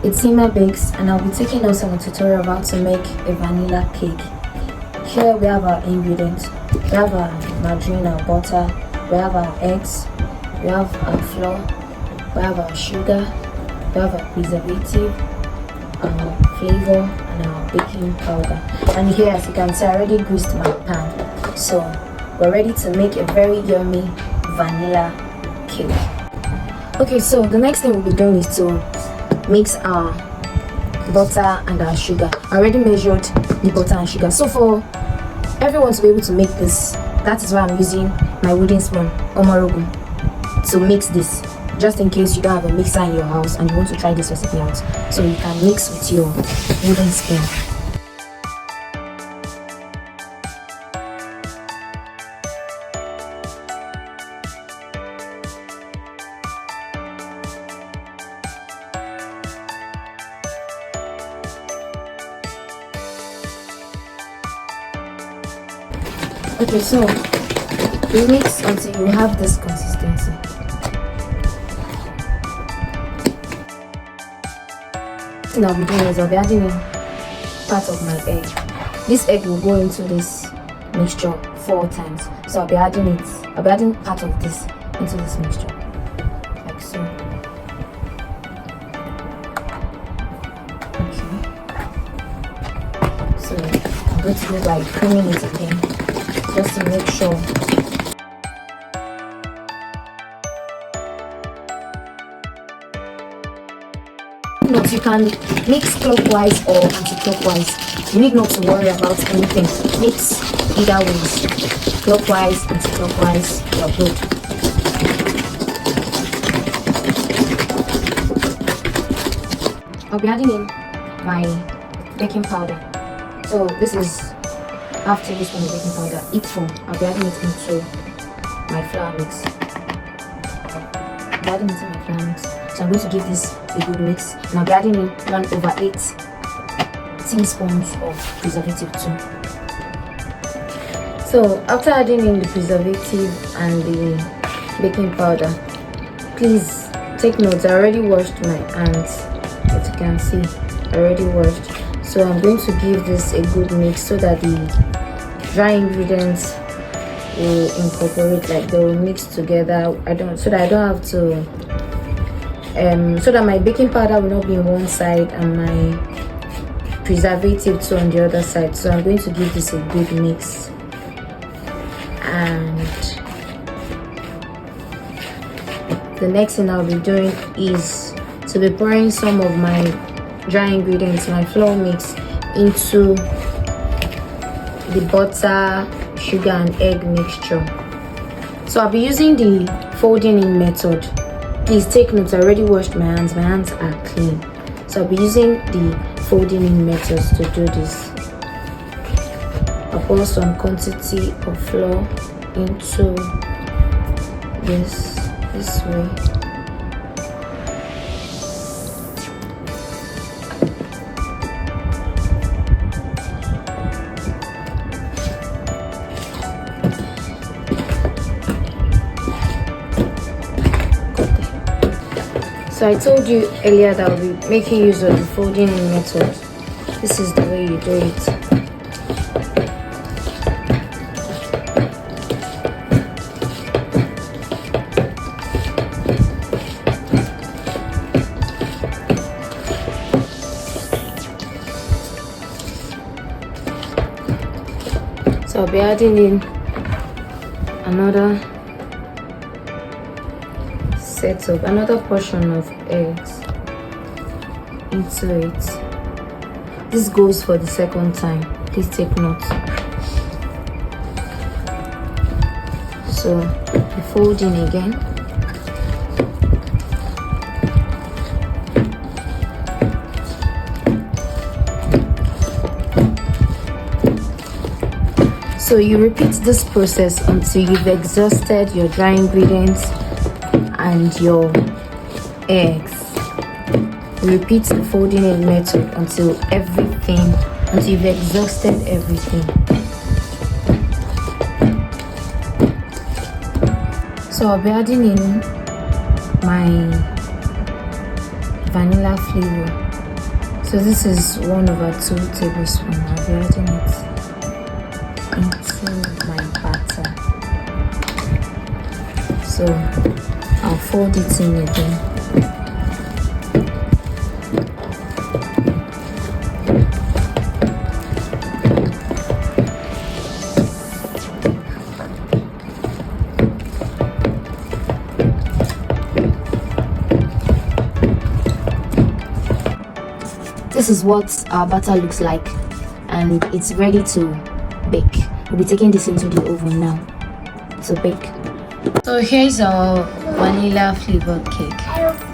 It's Sima Bakes, and I'll be taking us on a tutorial of how to make a vanilla cake. Here we have our ingredients. We have our margarine, our butter, we have our eggs, we have our flour, we have our sugar, we have our preservative, our flavor, and our baking powder. And here, as you can see, I already greased my pan, so we're ready to make a very yummy vanilla cake. Okay, so the next thing we'll be doing is to mix our butter and our sugar. I already measured the butter and sugar, so for everyone to be able to make this, that is why I'm using my wooden spoon, omorogun, to mix this, just in case you don't have a mixer in your house and you want to try this recipe out, so you can mix with your wooden spoon. Okay, so you mix until you have this consistency. What I'll be doing is I'll be adding in part of my egg. This egg will go into this mixture 4 times. So I'll be adding part of this into this mixture, like so. Okay. So I'm going to do like creaming it again, just to make sure. Note, you can mix clockwise or anti-clockwise. You need not to worry about anything. Mix either ways, clockwise, anti-clockwise, you're good. I'll be adding in my baking powder. So this is half tablespoon of baking powder, each full. I'll be adding it into my flour mix. So I'm going to give this a good mix, and I'll be adding in 1/8 teaspoons of preservative too. So after adding in the preservative and the baking powder, please take note, I already washed my hands. As you can see, I already washed. So I'm going to give this a good mix so that the dry ingredients will incorporate, like they will mix together. So that I don't have to so that my baking powder will not be on one side and my preservative too on the other side. So I'm going to give this a good mix, and the next thing I'll be doing is to be pouring some of my dry ingredients, my flour mix, into the butter, sugar and egg mixture. So I'll be using the folding in method. Please take note, I already washed my hands are clean. So I'll be using the folding in methods to do this. I'll pour some quantity of flour into this way. So I told you earlier that I'll be making use of the folding in method. This is the way you do it. So I'll be adding in another portion of eggs into it. This goes for the second time, please take note. So you fold in again. So you repeat this process until you've exhausted your dry ingredients and your eggs. Repeat the folding in method until you've exhausted everything. So I'll be adding in my vanilla flavor. So this is 1/2 tablespoon. I'll be adding it into my batter. So I'll fold it in again. This is what our batter looks like, and it's ready to bake. We'll be taking this into the oven now to bake. So here's our vanilla flavored cake.